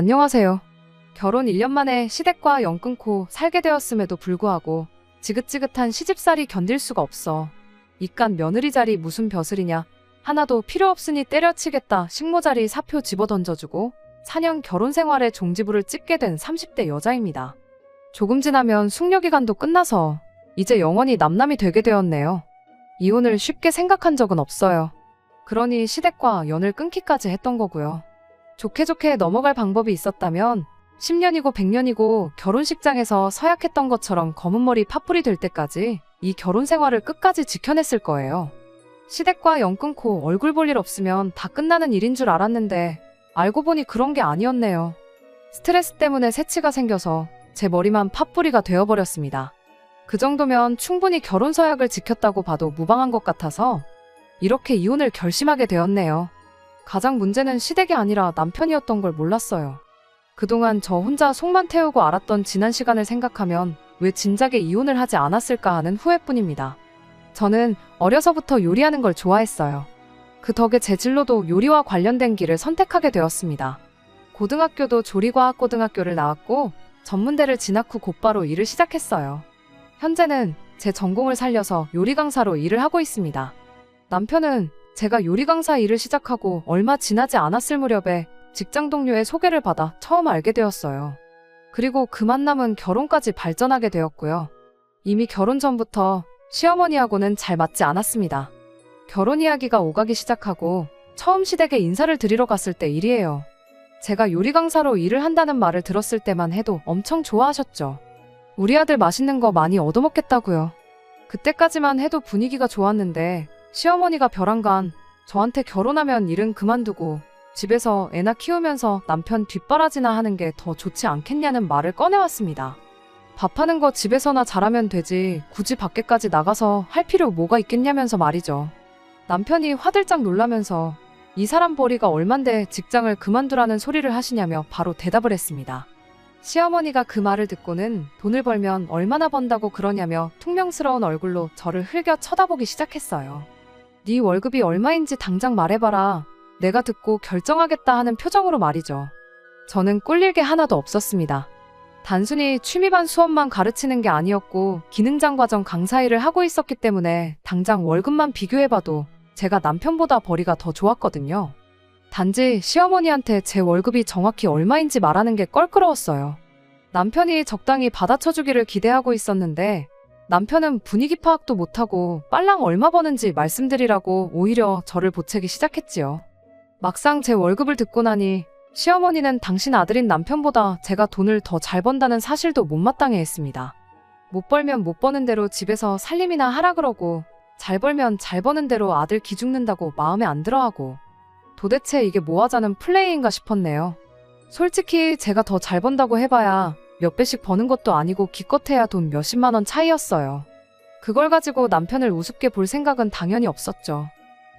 안녕하세요. 결혼 1년 만에 시댁과 연 끊고 살게 되었음에도 불구하고 지긋지긋한 시집살이 견딜 수가 없어. 이깟 며느리 자리 무슨 벼슬이냐. 하나도 필요 없으니 때려치겠다 식모자리 사표 집어던져주고 4년 결혼 생활에 종지부를 찍게 된 30대 여자입니다. 조금 지나면 숙려기간도 끝나서 이제 영원히 남남이 되게 되었네요. 이혼을 쉽게 생각한 적은 없어요. 그러니 시댁과 연을 끊기까지 했던 거고요. 좋게 좋게 넘어갈 방법이 있었다면 10년이고 100년이고 결혼식장에서 서약했던 것처럼 검은 머리 팥불이 될 때까지 이 결혼 생활을 끝까지 지켜냈을 거예요. 시댁과 연 끊고 얼굴 볼 일 없으면 다 끝나는 일인 줄 알았는데 알고 보니 그런 게 아니었네요. 스트레스 때문에 새치가 생겨서 제 머리만 팥뿌리가 되어버렸습니다. 그 정도면 충분히 결혼 서약을 지켰다고 봐도 무방한 것 같아서 이렇게 이혼을 결심하게 되었네요. 가장 문제는 시댁이 아니라 남편이었던 걸 몰랐어요. 그동안 저 혼자 속만 태우고 알았던 지난 시간을 생각하면 왜 진작에 이혼을 하지 않았을까 하는 후회뿐입니다. 저는 어려서부터 요리하는 걸 좋아했어요. 그 덕에 제 진로도 요리와 관련된 길을 선택하게 되었습니다. 고등학교도 조리과학고등학교를 나왔고 전문대를 진학 후 곧바로 일을 시작했어요. 현재는 제 전공을 살려서 요리 강사로 일을 하고 있습니다. 남편은 제가 요리 강사 일을 시작하고 얼마 지나지 않았을 무렵에 직장 동료의 소개를 받아 처음 알게 되었어요. 그리고 그 만남은 결혼까지 발전하게 되었고요. 이미 결혼 전부터 시어머니하고는 잘 맞지 않았습니다. 결혼 이야기가 오가기 시작하고 처음 시댁에 인사를 드리러 갔을 때 일이에요. 제가 요리 강사로 일을 한다는 말을 들었을 때만 해도 엄청 좋아하셨죠. 우리 아들 맛있는 거 많이 얻어먹겠다고요. 그때까지만 해도 분위기가 좋았는데 시어머니가 벼랑간 저한테 결혼하면 일은 그만두고 집에서 애나 키우면서 남편 뒷바라지나 하는 게 더 좋지 않겠냐는 말을 꺼내왔습니다. 밥하는 거 집에서나 잘하면 되지 굳이 밖에까지 나가서 할 필요 뭐가 있겠냐면서 말이죠. 남편이 화들짝 놀라면서 이 사람 벌이가 얼만데 직장을 그만두라는 소리를 하시냐며 바로 대답을 했습니다. 시어머니가 그 말을 듣고는 돈을 벌면 얼마나 번다고 그러냐며 퉁명스러운 얼굴로 저를 흘겨 쳐다보기 시작했어요. 네 월급이 얼마인지 당장 말해봐라. 내가 듣고 결정하겠다 하는 표정으로 말이죠. 저는 꿀릴 게 하나도 없었습니다. 단순히 취미반 수업만 가르치는 게 아니었고 기능장 과정 강사 일을 하고 있었기 때문에 당장 월급만 비교해봐도 제가 남편보다 벌이가 더 좋았거든요. 단지 시어머니한테 제 월급이 정확히 얼마인지 말하는 게 껄끄러웠어요. 남편이 적당히 받아쳐주기를 기대하고 있었는데 남편은 분위기 파악도 못하고 빨랑 얼마 버는지 말씀드리라고 오히려 저를 보채기 시작했지요. 막상 제 월급을 듣고 나니 시어머니는 당신 아들인 남편보다 제가 돈을 더 잘 번다는 사실도 못마땅해 했습니다. 못 벌면 못 버는 대로 집에서 살림이나 하라 그러고 잘 벌면 잘 버는 대로 아들 기죽는다고 마음에 안 들어하고 도대체 이게 뭐 하자는 플레이인가 싶었네요. 솔직히 제가 더 잘 번다고 해봐야 몇 배씩 버는 것도 아니고 기껏해야 돈 몇십만 원 차이였어요. 그걸 가지고 남편을 우습게 볼 생각은 당연히 없었죠.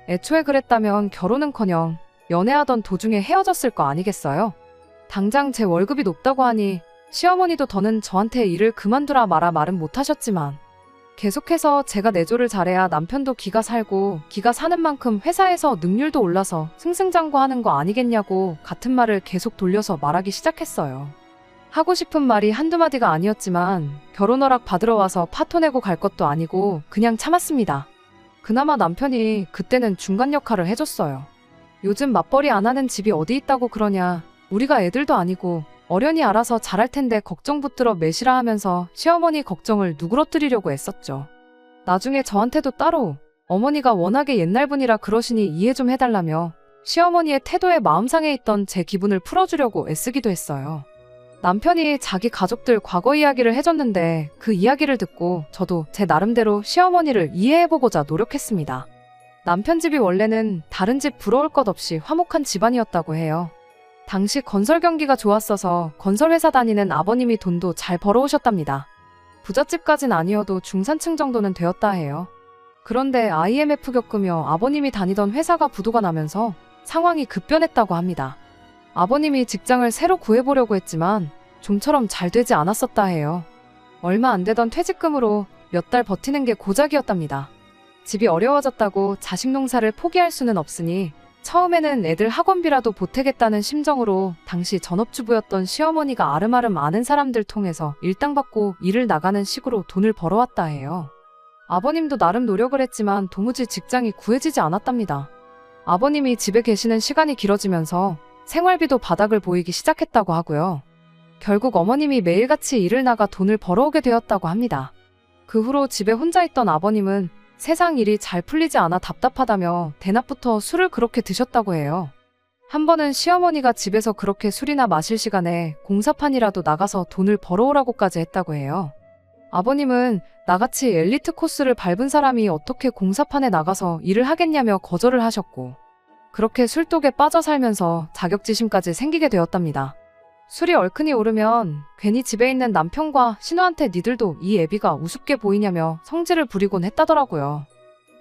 애초에 그랬다면 결혼은커녕 연애하던 도중에 헤어졌을 거 아니겠어요? 당장 제 월급이 높다고 하니 시어머니도 더는 저한테 일을 그만두라 마라 말은 못하셨지만 계속해서 제가 내조를 잘해야 남편도 기가 살고 기가 사는 만큼 회사에서 능률도 올라서 승승장구하는 거 아니겠냐고 같은 말을 계속 돌려서 말하기 시작했어요. 하고 싶은 말이 한두 마디가 아니었지만 결혼 허락 받으러 와서 파토 내고 갈 것도 아니고 그냥 참았습니다. 그나마 남편이 그때는 중간 역할을 해줬어요. 요즘 맞벌이 안 하는 집이 어디 있다고 그러냐. 우리가 애들도 아니고 어련히 알아서 잘할 텐데 걱정 붙들어 매시라 하면서 시어머니 걱정을 누그러뜨리려고 애썼죠. 나중에 저한테도 따로 어머니가 워낙에 옛날 분이라 그러시니 이해 좀 해달라며 시어머니의 태도에 마음상에 있던 제 기분을 풀어주려고 애쓰기도 했어요. 남편이 자기 가족들 과거 이야기를 해줬는데 그 이야기를 듣고 저도 제 나름대로 시어머니를 이해해보고자 노력했습니다. 남편 집이 원래는 다른 집 부러울 것 없이 화목한 집안이었다고 해요. 당시 건설 경기가 좋았어서 건설회사 다니는 아버님이 돈도 잘 벌어오셨답니다. 부잣집까진 아니어도 중산층 정도는 되었다 해요. 그런데 IMF 겪으며 아버님이 다니던 회사가 부도가 나면서 상황이 급변했다고 합니다. 아버님이 직장을 새로 구해보려고 했지만 좀처럼 잘 되지 않았었다 해요. 얼마 안 되던 퇴직금으로 몇 달 버티는 게 고작이었답니다. 집이 어려워졌다고 자식 농사를 포기할 수는 없으니 처음에는 애들 학원비라도 보태겠다는 심정으로 당시 전업주부였던 시어머니가 아름아름 아는 사람들 통해서 일당 받고 일을 나가는 식으로 돈을 벌어왔다 해요. 아버님도 나름 노력을 했지만 도무지 직장이 구해지지 않았답니다. 아버님이 집에 계시는 시간이 길어지면서 생활비도 바닥을 보이기 시작했다고 하고요. 결국 어머님이 매일같이 일을 나가 돈을 벌어오게 되었다고 합니다. 그 후로 집에 혼자 있던 아버님은 세상 일이 잘 풀리지 않아 답답하다며 대낮부터 술을 그렇게 드셨다고 해요. 한 번은 시어머니가 집에서 그렇게 술이나 마실 시간에 공사판이라도 나가서 돈을 벌어오라고까지 했다고 해요. 아버님은 나같이 엘리트 코스를 밟은 사람이 어떻게 공사판에 나가서 일을 하겠냐며 거절을 하셨고, 그렇게 술독에 빠져 살면서 자격지심까지 생기게 되었답니다. 술이 얼큰이 오르면 괜히 집에 있는 남편과 신우한테 니들도 이 애비가 우습게 보이냐며 성질을 부리곤 했다더라고요.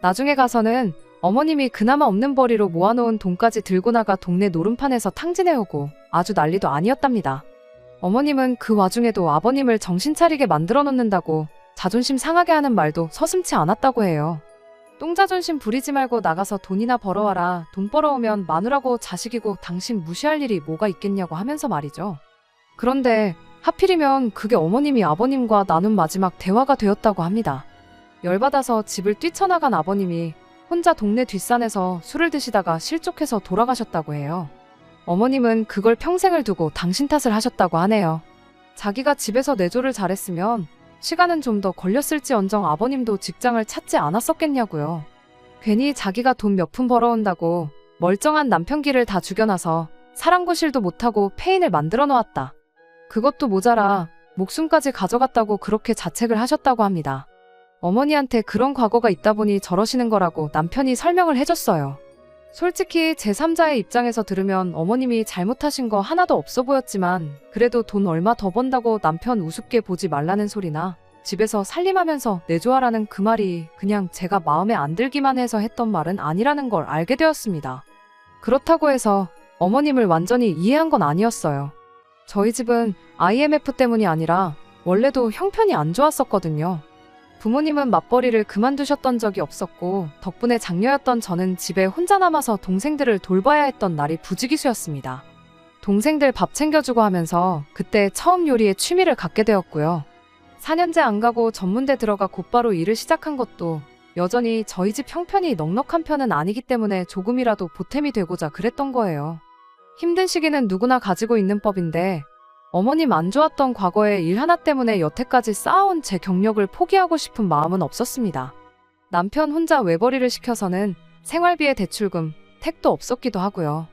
나중에 가서는 어머님이 그나마 없는 벌이로 모아놓은 돈까지 들고 나가 동네 노름판에서 탕진해오고 아주 난리도 아니었답니다. 어머님은 그 와중에도 아버님을 정신 차리게 만들어 놓는다고 자존심 상하게 하는 말도 서슴지 않았다고 해요. 똥자존심 부리지 말고 나가서 돈이나 벌어와라. 돈 벌어오면 마누라고 자식이고 당신 무시할 일이 뭐가 있겠냐고 하면서 말이죠. 그런데 하필이면 그게 어머님이 아버님과 나눈 마지막 대화가 되었다고 합니다. 열받아서 집을 뛰쳐나간 아버님이 혼자 동네 뒷산에서 술을 드시다가 실족해서 돌아가셨다고 해요. 어머님은 그걸 평생을 두고 당신 탓을 하셨다고 하네요. 자기가 집에서 내조를 잘했으면 시간은 좀 더 걸렸을지언정 아버님도 직장을 찾지 않았었겠냐고요. 괜히 자기가 돈 몇 푼 벌어온다고 멀쩡한 남편 길을 다 죽여놔서 사랑구실도 못하고 폐인을 만들어 놓았다. 그것도 모자라 목숨까지 가져갔다고 그렇게 자책을 하셨다고 합니다. 어머니한테 그런 과거가 있다 보니 저러시는 거라고 남편이 설명을 해줬어요. 솔직히 제3자의 입장에서 들으면 어머님이 잘못하신 거 하나도 없어 보였지만 그래도 돈 얼마 더 번다고 남편 우습게 보지 말라는 소리나 집에서 살림하면서 내조하라는 그 말이 그냥 제가 마음에 안 들기만 해서 했던 말은 아니라는 걸 알게 되었습니다. 그렇다고 해서 어머님을 완전히 이해한 건 아니었어요. 저희 집은 IMF 때문이 아니라 원래도 형편이 안 좋았었거든요. 부모님은 맞벌이를 그만두셨던 적이 없었고 덕분에 장녀였던 저는 집에 혼자 남아서 동생들을 돌봐야 했던 날이 부지기수였습니다. 동생들 밥 챙겨주고 하면서 그때 처음 요리에 취미를 갖게 되었고요. 4년째 안 가고 전문대 들어가 곧바로 일을 시작한 것도 여전히 저희 집 형편이 넉넉한 편은 아니기 때문에 조금이라도 보탬이 되고자 그랬던 거예요. 힘든 시기는 누구나 가지고 있는 법인데 어머님 안 좋았던 과거의 일 하나 때문에 여태까지 쌓아온 제 경력을 포기하고 싶은 마음은 없었습니다. 남편 혼자 외벌이를 시켜서는 생활비에 대출금, 택도 없었기도 하고요.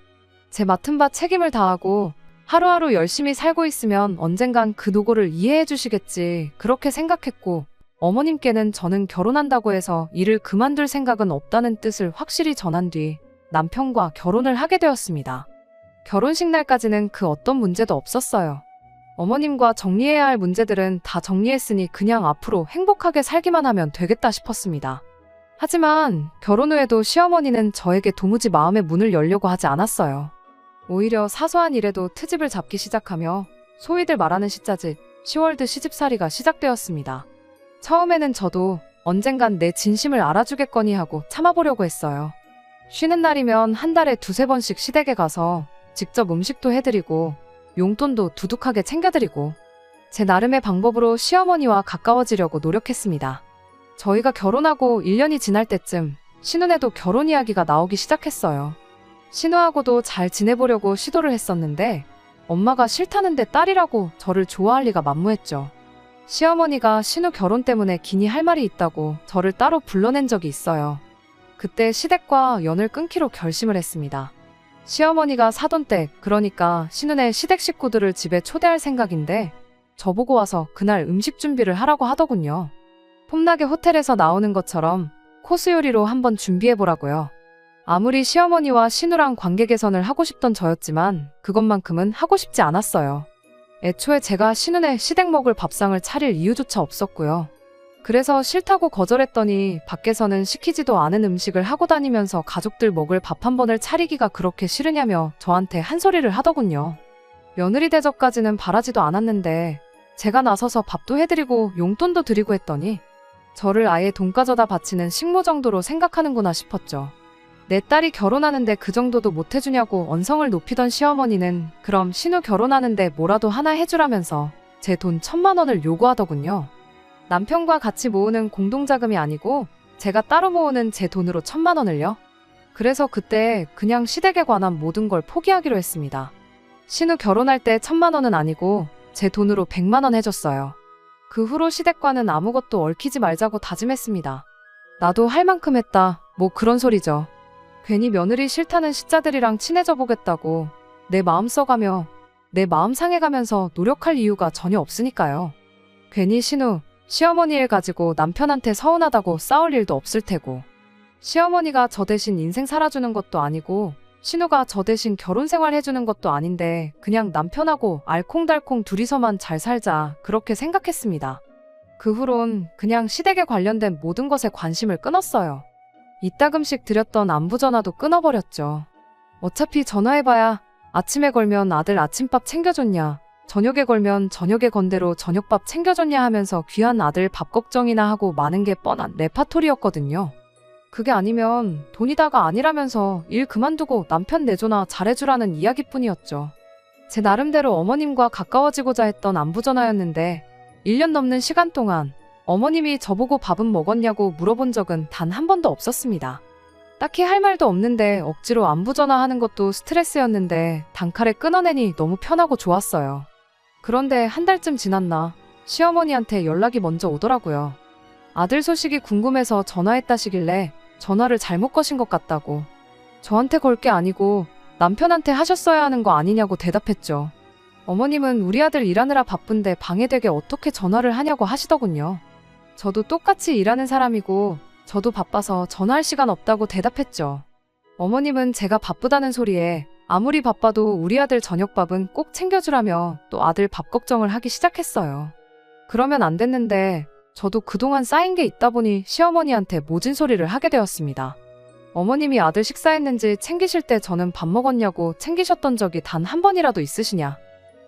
제 맡은 바 책임을 다하고 하루하루 열심히 살고 있으면 언젠간 그 노고를 이해해 주시겠지 그렇게 생각했고 어머님께는 저는 결혼한다고 해서 일을 그만둘 생각은 없다는 뜻을 확실히 전한 뒤 남편과 결혼을 하게 되었습니다. 결혼식 날까지는 그 어떤 문제도 없었어요. 어머님과 정리해야 할 문제들은 다 정리했으니 그냥 앞으로 행복하게 살기만 하면 되겠다 싶었습니다. 하지만 결혼 후에도 시어머니는 저에게 도무지 마음의 문을 열려고 하지 않았어요. 오히려 사소한 일에도 트집을 잡기 시작하며 소위들 말하는 시자짓, 시월드 시집살이가 시작되었습니다. 처음에는 저도 언젠간 내 진심을 알아주겠거니 하고 참아보려고 했어요. 쉬는 날이면 한 달에 2-3번씩 시댁에 가서 직접 음식도 해드리고 용돈도 두둑하게 챙겨드리고 제 나름의 방법으로 시어머니와 가까워지려고 노력했습니다. 저희가 결혼하고 1년이 지날 때쯤 신우네도 결혼 이야기가 나오기 시작했어요. 신우하고도 잘 지내보려고 시도를 했었는데 엄마가 싫다는데 딸이라고 저를 좋아할 리가 만무했죠. 시어머니가 신우 결혼 때문에 기니 할 말이 있다고 저를 따로 불러낸 적이 있어요. 그때 시댁과 연을 끊기로 결심을 했습니다. 시어머니가 사돈 댁, 그러니까 신우네 시댁 식구들을 집에 초대할 생각인데 저보고 와서 그날 음식 준비를 하라고 하더군요. 폼나게 호텔에서 나오는 것처럼 코스 요리로 한번 준비해보라고요. 아무리 시어머니와 신우랑 관계 개선을 하고 싶던 저였지만 그것만큼은 하고 싶지 않았어요. 애초에 제가 신우네 시댁 먹을 밥상을 차릴 이유조차 없었고요. 그래서 싫다고 거절했더니 밖에서는 시키지도 않은 음식을 하고 다니면서 가족들 먹을 밥 한 번을 차리기가 그렇게 싫으냐며 저한테 한 소리를 하더군요. 며느리 대접까지는 바라지도 않았는데 제가 나서서 밥도 해드리고 용돈도 드리고 했더니 저를 아예 돈 가져다 바치는 식모 정도로 생각하는구나 싶었죠. 내 딸이 결혼하는데 그 정도도 못 해주냐고 언성을 높이던 시어머니는 그럼 신우 결혼하는데 뭐라도 하나 해주라면서 제 돈 1,000만 원을 요구하더군요. 남편과 같이 모으는 공동자금이 아니고 제가 따로 모으는 제 돈으로 1,000만 원을요. 그래서 그때 그냥 시댁에 관한 모든 걸 포기하기로 했습니다. 신우 결혼할 때 1,000만 원은 아니고 제 돈으로 100만 원 해줬어요. 그 후로 시댁과는 아무것도 얽히지 말자고 다짐했습니다. 나도 할 만큼 했다. 뭐 그런 소리죠. 괜히 며느리 싫다는 시자들이랑 친해져 보겠다고 내 마음 써가며 내 마음 상해가면서 노력할 이유가 전혀 없으니까요. 괜히 신우, 시어머니 일 가지고 남편한테 서운하다고 싸울 일도 없을 테고 시어머니가 저 대신 인생 살아주는 것도 아니고 신우가 저 대신 결혼 생활 해주는 것도 아닌데 그냥 남편하고 알콩달콩 둘이서만 잘 살자 그렇게 생각했습니다. 그 후론 그냥 시댁에 관련된 모든 것에 관심을 끊었어요. 이따금씩 드렸던 안부 전화도 끊어버렸죠. 어차피 전화해봐야 아침에 걸면 아들 아침밥 챙겨줬냐, 저녁에 걸면 저녁에 건대로 저녁밥 챙겨줬냐 하면서 귀한 아들 밥 걱정이나 하고 많은 게 뻔한 레파토리였거든요. 그게 아니면 돈이다가 아니라면서 일 그만두고 남편 내조나 잘해주라는 이야기뿐이었죠. 제 나름대로 어머님과 가까워지고자 했던 안부 전화였는데 1년 넘는 시간 동안 어머님이 저보고 밥은 먹었냐고 물어본 적은 단 한 번도 없었습니다. 딱히 할 말도 없는데 억지로 안부 전화하는 것도 스트레스였는데 단칼에 끊어내니 너무 편하고 좋았어요. 그런데 한 달쯤 지났나 시어머니한테 연락이 먼저 오더라고요. 아들 소식이 궁금해서 전화했다시길래 전화를 잘못 거신 것 같다고. 저한테 걸 게 아니고 남편한테 하셨어야 하는 거 아니냐고 대답했죠. 어머님은 우리 아들 일하느라 바쁜데 방해되게 어떻게 전화를 하냐고 하시더군요. 저도 똑같이 일하는 사람이고 저도 바빠서 전화할 시간 없다고 대답했죠. 어머님은 제가 바쁘다는 소리에 아무리 바빠도 우리 아들 저녁밥은 꼭 챙겨주라며 또 아들 밥 걱정을 하기 시작했어요. 그러면 안 됐는데 저도 그동안 쌓인 게 있다 보니 시어머니한테 모진 소리를 하게 되었습니다. 어머님이 아들 식사했는지 챙기실 때 저는 밥 먹었냐고 챙기셨던 적이 단 한 번이라도 있으시냐?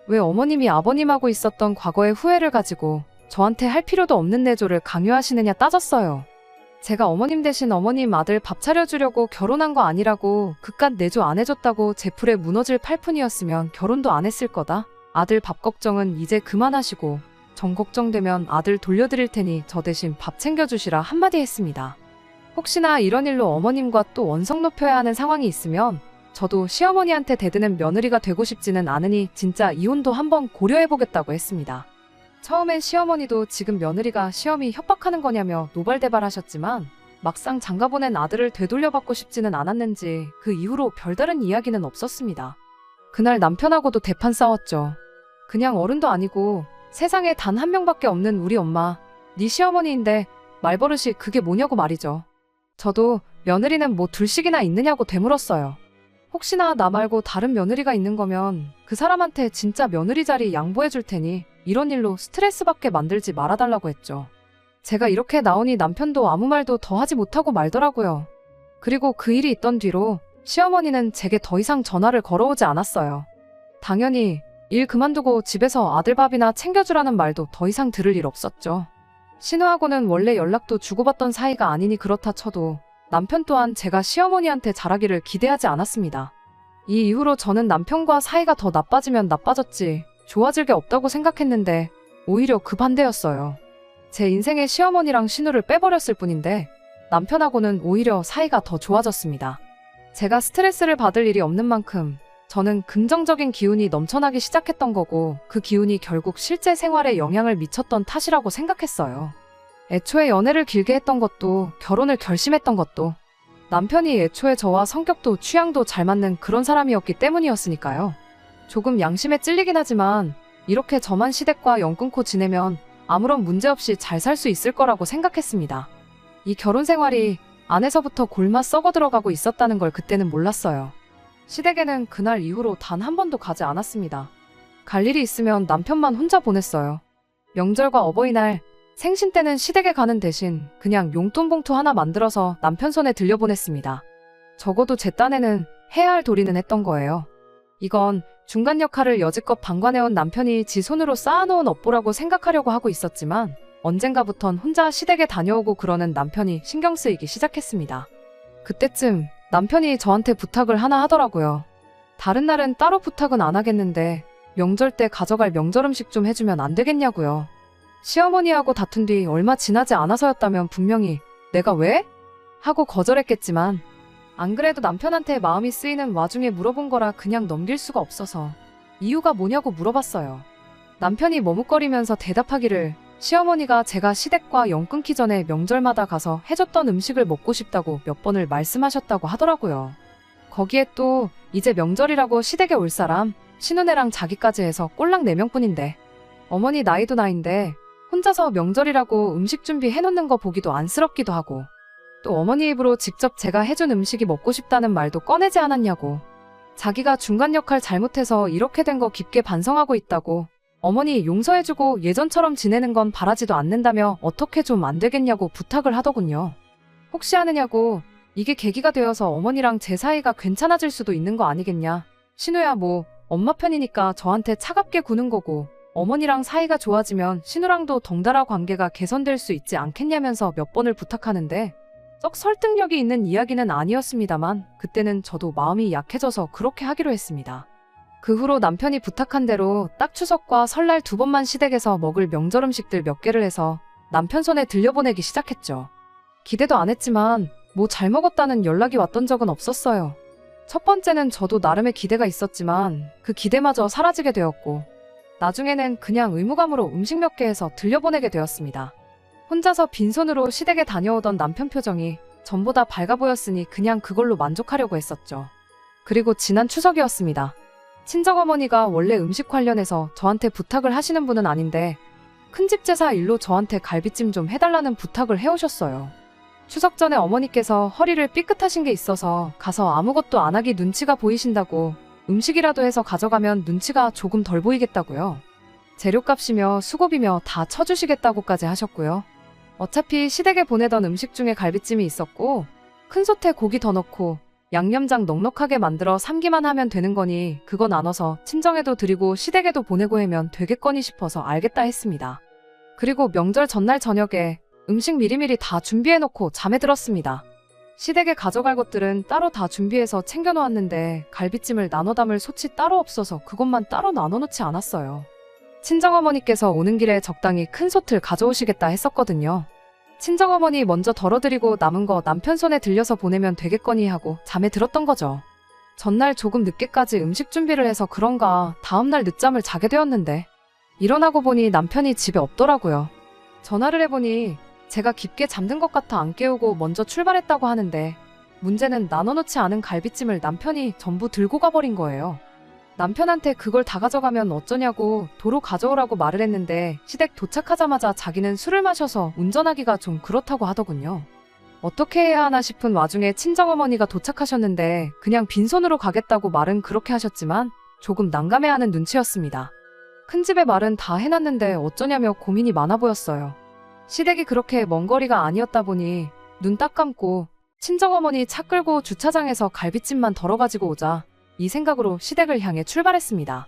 왜 어머님이 아버님하고 있었던 과거의 후회를 가지고 저한테 할 필요도 없는 내조를 강요하시느냐 따졌어요. 제가 어머님 대신 어머님 아들 밥 차려주려고 결혼한 거 아니라고 그깟 내조 안 해줬다고 제 풀에 무너질 팔푼이었으면 결혼도 안 했을 거다. 아들 밥 걱정은 이제 그만하시고 정 걱정되면 아들 돌려드릴 테니 저 대신 밥 챙겨주시라 한마디 했습니다. 혹시나 이런 일로 어머님과 또 원성 높여야 하는 상황이 있으면 저도 시어머니한테 대드는 며느리가 되고 싶지는 않으니 진짜 이혼도 한번 고려해보겠다고 했습니다. 처음엔 시어머니도 지금 며느리가 시험이 협박하는 거냐며 노발대발하셨지만 막상 장가보낸 아들을 되돌려받고 싶지는 않았는지 그 이후로 별다른 이야기는 없었습니다. 그날 남편하고도 대판 싸웠죠. 그냥 어른도 아니고 세상에 단 한 명밖에 없는 우리 엄마, 네 시어머니인데 말버릇이 그게 뭐냐고 말이죠. 저도 며느리는 뭐 둘씩이나 있느냐고 되물었어요. 혹시나 나 말고 다른 며느리가 있는 거면 그 사람한테 진짜 며느리 자리 양보해 줄 테니 이런 일로 스트레스 받게 만들지 말아달라고 했죠. 제가 이렇게 나오니 남편도 아무 말도 더 하지 못하고 말더라고요. 그리고 그 일이 있던 뒤로 시어머니는 제게 더 이상 전화를 걸어오지 않았어요. 당연히 일 그만두고 집에서 아들 밥이나 챙겨주라는 말도 더 이상 들을 일 없었죠. 신우하고는 원래 연락도 주고받던 사이가 아니니 그렇다 쳐도 남편 또한 제가 시어머니한테 잘하기를 기대하지 않았습니다. 이 이후로 저는 남편과 사이가 더 나빠지면 나빠졌지 좋아질 게 없다고 생각했는데 오히려 그 반대였어요. 제 인생에 시어머니랑 신우를 빼버렸을 뿐인데 남편하고는 오히려 사이가 더 좋아졌습니다. 제가 스트레스를 받을 일이 없는 만큼 저는 긍정적인 기운이 넘쳐나기 시작했던 거고 그 기운이 결국 실제 생활에 영향을 미쳤던 탓이라고 생각했어요. 애초에 연애를 길게 했던 것도 결혼을 결심했던 것도 남편이 애초에 저와 성격도 취향도 잘 맞는 그런 사람이었기 때문이었으니까요. 조금 양심에 찔리긴 하지만 이렇게 저만 시댁과 연 끊고 지내면 아무런 문제 없이 잘 살 수 있을 거라고 생각했습니다. 이 결혼 생활이 안에서부터 골마 썩어 들어가고 있었다는 걸 그때는 몰랐어요. 시댁에는 그날 이후로 단 한 번도 가지 않았습니다. 갈 일이 있으면 남편만 혼자 보냈어요. 명절과 어버이날, 생신 때는 시댁에 가는 대신 그냥 용돈 봉투 하나 만들어서 남편 손에 들려보냈습니다. 적어도 제 딴에는 해야 할 도리는 했던 거예요. 이건 중간 역할을 여지껏 방관해온 남편이 지 손으로 쌓아놓은 업보라고 생각하려고 하고 있었지만 언젠가부턴 혼자 시댁에 다녀오고 그러는 남편이 신경 쓰이기 시작했습니다. 그때쯤 남편이 저한테 부탁을 하나 하더라고요. 다른 날은 따로 부탁은 안 하겠는데 명절 때 가져갈 명절 음식 좀 해주면 안 되겠냐고요. 시어머니하고 다툰 뒤 얼마 지나지 않아서였다면 분명히 내가 왜? 하고 거절했겠지만 안 그래도 남편한테 마음이 쓰이는 와중에 물어본 거라 그냥 넘길 수가 없어서 이유가 뭐냐고 물어봤어요. 남편이 머뭇거리면서 대답하기를 시어머니가 제가 시댁과 연 끊기 전에 명절마다 가서 해줬던 음식을 먹고 싶다고 몇 번을 말씀하셨다고 하더라고요. 거기에 또 이제 명절이라고 시댁에 올 사람 신우네랑 자기까지 해서 꼴랑 4명뿐인데 어머니 나이도 나인데 혼자서 명절이라고 음식 준비해놓는 거 보기도 안쓰럽기도 하고 또 어머니 입으로 직접 제가 해준 음식이 먹고 싶다는 말도 꺼내지 않았냐고 자기가 중간 역할 잘못해서 이렇게 된 거 깊게 반성하고 있다고 어머니 용서해주고 예전처럼 지내는 건 바라지도 않는다며 어떻게 좀 안 되겠냐고 부탁을 하더군요. 혹시 아느냐고 이게 계기가 되어서 어머니랑 제 사이가 괜찮아질 수도 있는 거 아니겠냐. 신우야 뭐 엄마 편이니까 저한테 차갑게 구는 거고 어머니랑 사이가 좋아지면 신우랑도 덩달아 관계가 개선될 수 있지 않겠냐면서 몇 번을 부탁하는데 썩 설득력이 있는 이야기는 아니었습니다만 그때는 저도 마음이 약해져서 그렇게 하기로 했습니다. 그 후로 남편이 부탁한 대로 딱 추석과 설날 2번만 시댁에서 먹을 명절 음식들 몇 개를 해서 남편 손에 들려보내기 시작했죠. 기대도 안 했지만 뭐 잘 먹었다는 연락이 왔던 적은 없었어요. 첫 번째는 저도 나름의 기대가 있었지만 그 기대마저 사라지게 되었고 나중에는 그냥 의무감으로 음식 몇 개 해서 들려보내게 되었습니다. 혼자서 빈손으로 시댁에 다녀오던 남편 표정이 전보다 밝아 보였으니 그냥 그걸로 만족하려고 했었죠. 그리고 지난 추석이었습니다. 친정어머니가 원래 음식 관련해서 저한테 부탁을 하시는 분은 아닌데 큰집 제사 일로 저한테 갈비찜 좀 해달라는 부탁을 해오셨어요. 추석 전에 어머니께서 허리를 삐끗하신 게 있어서 가서 아무것도 안 하기 눈치가 보이신다고 음식이라도 해서 가져가면 눈치가 조금 덜 보이겠다고요. 재료값이며 수고비며 다 쳐주시겠다고까지 하셨고요. 어차피 시댁에 보내던 음식 중에 갈비찜이 있었고 큰 솥에 고기 더 넣고 양념장 넉넉하게 만들어 삶기만 하면 되는 거니 그거 나눠서 친정에도 드리고 시댁에도 보내고 하면 되겠거니 싶어서 알겠다 했습니다. 그리고 명절 전날 저녁에 음식 미리미리 다 준비해놓고 잠에 들었습니다. 시댁에 가져갈 것들은 따로 다 준비해서 챙겨놓았는데 갈비찜을 나눠 담을 솥이 따로 없어서 그것만 따로 나눠놓지 않았어요. 친정어머니께서 오는 길에 적당히 큰 솥을 가져오시겠다 했었거든요. 친정어머니 먼저 덜어드리고 남은 거 남편 손에 들려서 보내면 되겠거니 하고 잠에 들었던 거죠. 전날 조금 늦게까지 음식 준비를 해서 그런가 다음날 늦잠을 자게 되었는데 일어나고 보니 남편이 집에 없더라고요. 전화를 해보니 제가 깊게 잠든 것 같아 안 깨우고 먼저 출발했다고 하는데 문제는 나눠놓지 않은 갈비찜을 남편이 전부 들고 가버린 거예요. 남편한테 그걸 다 가져가면 어쩌냐고 도로 가져오라고 말을 했는데 시댁 도착하자마자 자기는 술을 마셔서 운전하기가 좀 그렇다고 하더군요. 어떻게 해야 하나 싶은 와중에 친정어머니가 도착하셨는데 그냥 빈손으로 가겠다고 말은 그렇게 하셨지만 조금 난감해하는 눈치였습니다. 큰집의 말은 다 해놨는데 어쩌냐며 고민이 많아 보였어요. 시댁이 그렇게 먼 거리가 아니었다 보니 눈 딱 감고 친정어머니 차 끌고 주차장에서 갈비찜만 덜어가지고 오자 이 생각으로 시댁을 향해 출발했습니다.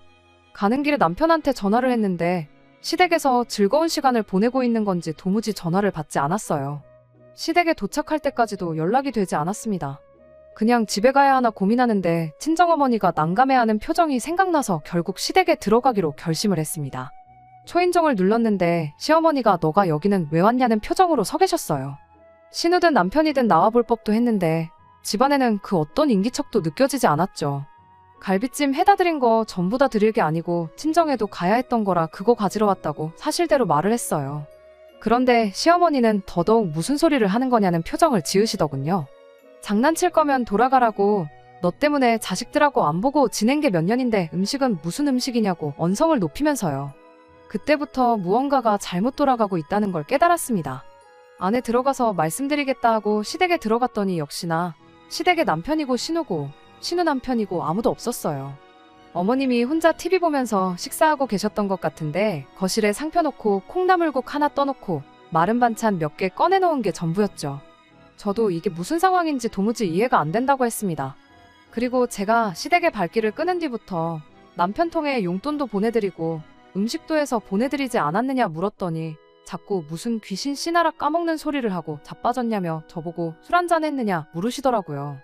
가는 길에 남편한테 전화를 했는데 시댁에서 즐거운 시간을 보내고 있는 건지 도무지 전화를 받지 않았어요. 시댁에 도착할 때까지도 연락이 되지 않았습니다. 그냥 집에 가야 하나 고민하는데 친정어머니가 난감해하는 표정이 생각나서 결국 시댁에 들어가기로 결심을 했습니다. 초인종을 눌렀는데 시어머니가 너가 여기는 왜 왔냐는 표정으로 서 계셨어요. 신우든 남편이든 나와볼 법도 했는데 집안에는 그 어떤 인기척도 느껴지지 않았죠. 갈비찜 해다 드린 거 전부 다 드릴 게 아니고 친정에도 가야 했던 거라 그거 가지러 왔다고 사실대로 말을 했어요. 그런데 시어머니는 더더욱 무슨 소리를 하는 거냐는 표정을 지으시더군요. 장난칠 거면 돌아가라고 너 때문에 자식들하고 안 보고 지낸 게 몇 년인데 음식은 무슨 음식이냐고 언성을 높이면서요. 그때부터 무언가가 잘못 돌아가고 있다는 걸 깨달았습니다. 안에 들어가서 말씀드리겠다 하고 시댁에 들어갔더니 역시나 시댁의 남편이고 신우고 신우 남편이고 아무도 없었어요. 어머님이 혼자 TV 보면서 식사하고 계셨던 것 같은데 거실에 상 펴놓고 콩나물국 하나 떠놓고 마른 반찬 몇 개 꺼내놓은 게 전부였죠. 저도 이게 무슨 상황인지 도무지 이해가 안 된다고 했습니다. 그리고 제가 시댁의 발길을 끄는 뒤부터 남편 통에 용돈도 보내드리고 음식도 해서 보내드리지 않았느냐 물었더니 자꾸 무슨 귀신 씨나라 까먹는 소리를 하고 자빠졌냐며 저보고 술 한잔 했느냐 물으시더라고요.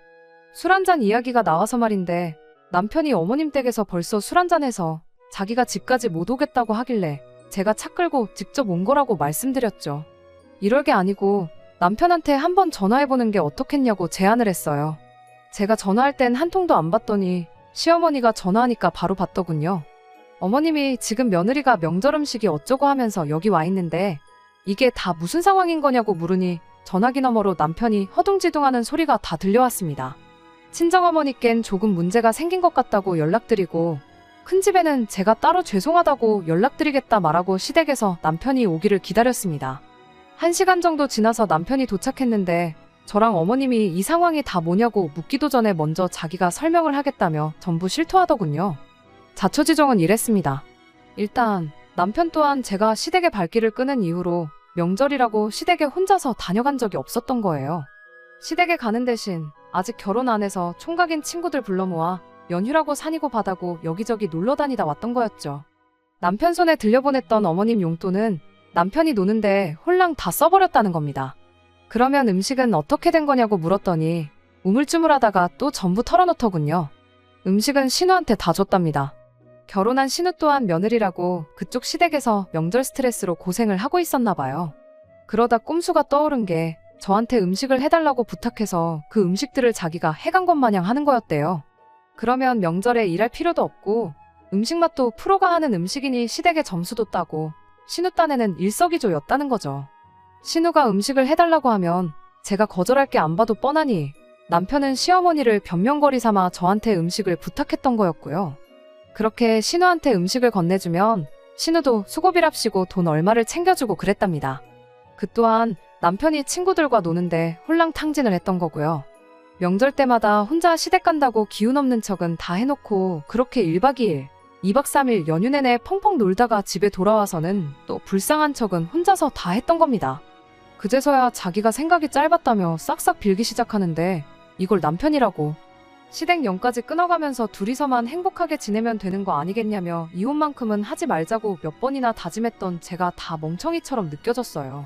술 한잔 이야기가 나와서 말인데 남편이 어머님 댁에서 벌써 술 한잔해서 자기가 집까지 못 오겠다고 하길래 제가 차 끌고 직접 온 거라고 말씀드렸죠. 이럴 게 아니고 남편한테 한번 전화해보는 게 어떻겠냐고 제안을 했어요. 제가 전화할 땐 한 통도 안 받더니 시어머니가 전화하니까 바로 받더군요. 어머님이 지금 며느리가 명절 음식이 어쩌고 하면서 여기 와 있는데 이게 다 무슨 상황인 거냐고 물으니 전화기 너머로 남편이 허둥지둥하는 소리가 다 들려왔습니다. 친정어머니껜 조금 문제가 생긴 것 같다고 연락드리고 큰 집에는 제가 따로 죄송하다고 연락드리겠다 말하고 시댁에서 남편이 오기를 기다렸습니다. 1시간 정도 지나서 남편이 도착했는데 저랑 어머님이 이 상황이 다 뭐냐고 묻기도 전에 먼저 자기가 설명을 하겠다며 전부 실토하더군요. 자초지종은 이랬습니다. 일단 남편 또한 제가 시댁의 발길을 끄는 이후로 명절이라고 시댁에 혼자서 다녀간 적이 없었던 거예요. 시댁에 가는 대신 아직 결혼 안 해서 총각인 친구들 불러 모아 연휴라고 산이고 바다고 여기저기 놀러 다니다 왔던 거였죠. 남편 손에 들려보냈던 어머님 용돈은 남편이 노는데 홀랑 다 써버렸다는 겁니다. 그러면 음식은 어떻게 된 거냐고 물었더니 우물쭈물하다가 또 전부 털어놓더군요. 음식은 신우한테 다 줬답니다. 결혼한 신우 또한 며느리라고 그쪽 시댁에서 명절 스트레스로 고생을 하고 있었나 봐요. 그러다 꼼수가 떠오른 게 저한테 음식을 해달라고 부탁해서 그 음식들을 자기가 해간 것 마냥 하는 거였대요. 그러면 명절에 일할 필요도 없고 음식 맛도 프로가 하는 음식이니 시댁에 점수도 따고 신우 딴에는 일석이조였다는 거죠. 신우가 음식을 해달라고 하면 제가 거절할 게 안 봐도 뻔하니 남편은 시어머니를 변명거리 삼아 저한테 음식을 부탁했던 거였고요. 그렇게 신우한테 음식을 건네주면 신우도 수고비랍시고 돈 얼마를 챙겨주고 그랬답니다. 그 또한 남편이 친구들과 노는데 홀랑탕진을 했던 거고요. 명절 때마다 혼자 시댁 간다고 기운 없는 척은 다 해놓고 그렇게 1박 2일, 2박 3일 연휴 내내 펑펑 놀다가 집에 돌아와서는 또 불쌍한 척은 혼자서 다 했던 겁니다. 그제서야 자기가 생각이 짧았다며 싹싹 빌기 시작하는데 이걸 남편이라고. 시댁 연까지 끊어가면서 둘이서만 행복하게 지내면 되는 거 아니겠냐며 이혼만큼은 하지 말자고 몇 번이나 다짐했던 제가 다 멍청이처럼 느껴졌어요.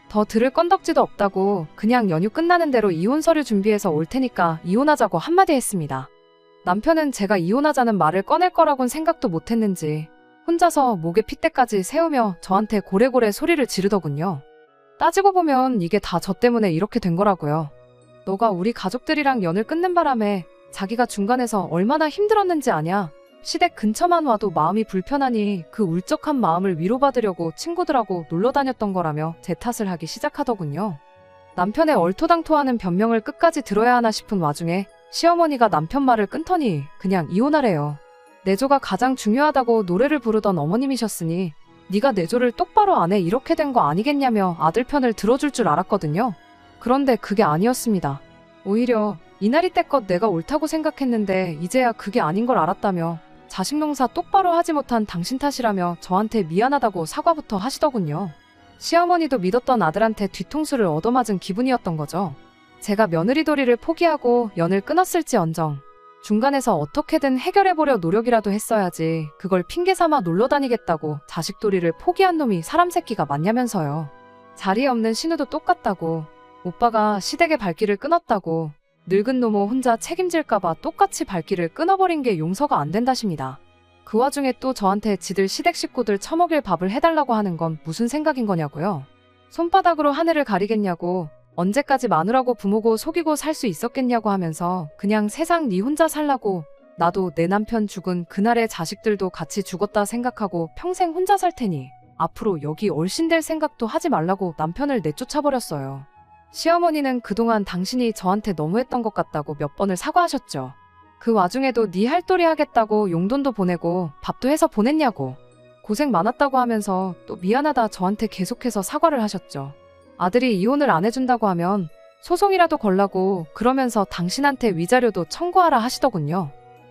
더 들을 건덕지도 없다고 그냥 연휴 끝나는 대로 이혼 서류 준비해서 올 테니까 이혼하자고 한마디 했습니다. 남편은 제가 이혼하자는 말을 꺼낼 거라곤 생각도 못했는지 혼자서 목에 핏대까지 세우며 저한테 고래고래 소리를 지르더군요. 따지고 보면 이게 다 저 때문에 이렇게 된 거라고요. 너가 우리 가족들이랑 연을 끊는 바람에 자기가 중간에서 얼마나 힘들었는지 아냐? 시댁 근처만 와도 마음이 불편하니 그 울적한 마음을 위로받으려고 친구들하고 놀러 다녔던 거라며 제 탓을 하기 시작하더군요. 남편의 얼토당토하는 변명을 끝까지 들어야 하나 싶은 와중에 시어머니가 남편 말을 끊더니 그냥 이혼하래요. 내조가 가장 중요하다고 노래를 부르던 어머님이셨으니 네가 내조를 똑바로 안 해 이렇게 된 거 아니겠냐며 아들 편을 들어줄 줄 알았거든요. 그런데 그게 아니었습니다. 오히려 이날이 때껏 내가 옳다고 생각했는데 이제야 그게 아닌 걸 알았다며 자식 농사 똑바로 하지 못한 당신 탓이라며 저한테 미안하다고 사과부터 하시더군요. 시어머니도 믿었던 아들한테 뒤통수를 얻어맞은 기분이었던 거죠. 제가 며느리 도리를 포기하고 연을 끊었을지언정 중간에서 어떻게든 해결해보려 노력이라도 했어야지 그걸 핑계삼아 놀러다니겠다고 자식 도리를 포기한 놈이 사람 새끼가 맞냐면서요. 자리에 없는 신우도 똑같다고 오빠가 시댁의 발길을 끊었다고 늙은 노모 혼자 책임질까봐 똑같이 발길을 끊어버린 게 용서가 안 된다십니다. 그 와중에 또 저한테 지들 시댁 식구들 처먹일 밥을 해달라고 하는 건 무슨 생각인 거냐고요. 손바닥으로 하늘을 가리겠냐고 언제까지 마누라고 부모고 속이고 살 수 있었겠냐고 하면서 그냥 세상 네 혼자 살라고 나도 내 남편 죽은 그날의 자식들도 같이 죽었다 생각하고 평생 혼자 살 테니 앞으로 여기 얼씬될 생각도 하지 말라고 남편을 내쫓아버렸어요. 시어머니는 그동안 당신이 저한테 너무했던 것 같다고 몇 번을 사과하셨죠. 그 와중에도 네 할도리 하겠다고 용돈도 보내고 밥도 해서 보냈냐고 고생 많았다고 하면서 또 미안하다 저한테 계속해서 사과를 하셨죠. 아들이 이혼을 안 해준다고 하면 소송이라도 걸라고 그러면서 당신한테 위자료도 청구하라 하시더군요.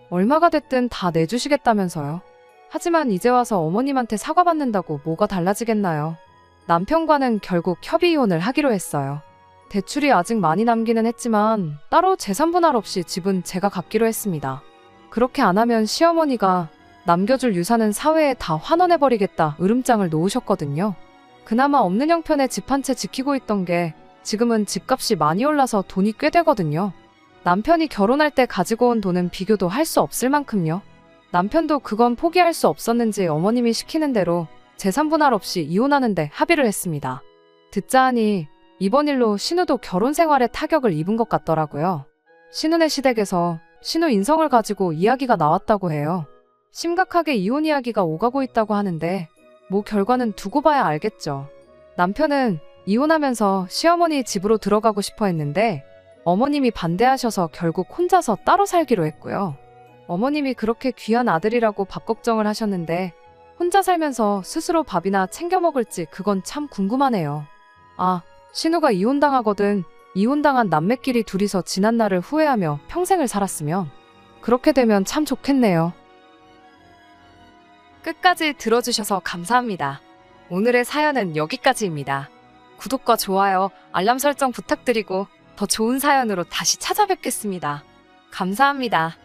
얼마가 됐든 다 내주시겠다면서요. 하지만 이제 와서 어머님한테 사과받는다고 뭐가 달라지겠나요? 남편과는 결국 협의 이혼을 하기로 했어요. 대출이 아직 많이 남기는 했지만 따로 재산분할 없이 집은 제가 갚기로 했습니다. 그렇게 안 하면 시어머니가 남겨줄 유산은 사회에 다 환원해버리겠다 으름장을 놓으셨거든요. 그나마 없는 형편에 집 한 채 지키고 있던 게 지금은 집값이 많이 올라서 돈이 꽤 되거든요. 남편이 결혼할 때 가지고 온 돈은 비교도 할 수 없을 만큼요. 남편도 그건 포기할 수 없었는지 어머님이 시키는 대로 재산 분할 없이 이혼하는데 합의를 했습니다. 듣자 하니 이번 일로 신우도 결혼 생활에 타격을 입은 것 같더라고요. 신우네 시댁에서 신우 인성을 가지고 이야기가 나왔다고 해요. 심각하게 이혼 이야기가 오가고 있다고 하는데 뭐 결과는 두고 봐야 알겠죠. 남편은 이혼하면서 시어머니 집으로 들어가고 싶어 했는데 어머님이 반대하셔서 결국 혼자서 따로 살기로 했고요. 어머님이 그렇게 귀한 아들이라고 밥 걱정을 하셨는데 혼자 살면서 스스로 밥이나 챙겨 먹을지 그건 참 궁금하네요. 아, 신우가 이혼당하거든. 이혼당한 남매끼리 둘이서 지난 날을 후회하며 평생을 살았으면 그렇게 되면 참 좋겠네요. 끝까지 들어주셔서 감사합니다. 오늘의 사연은 여기까지입니다. 구독과 좋아요, 알람 설정 부탁드리고 더 좋은 사연으로 다시 찾아뵙겠습니다. 감사합니다.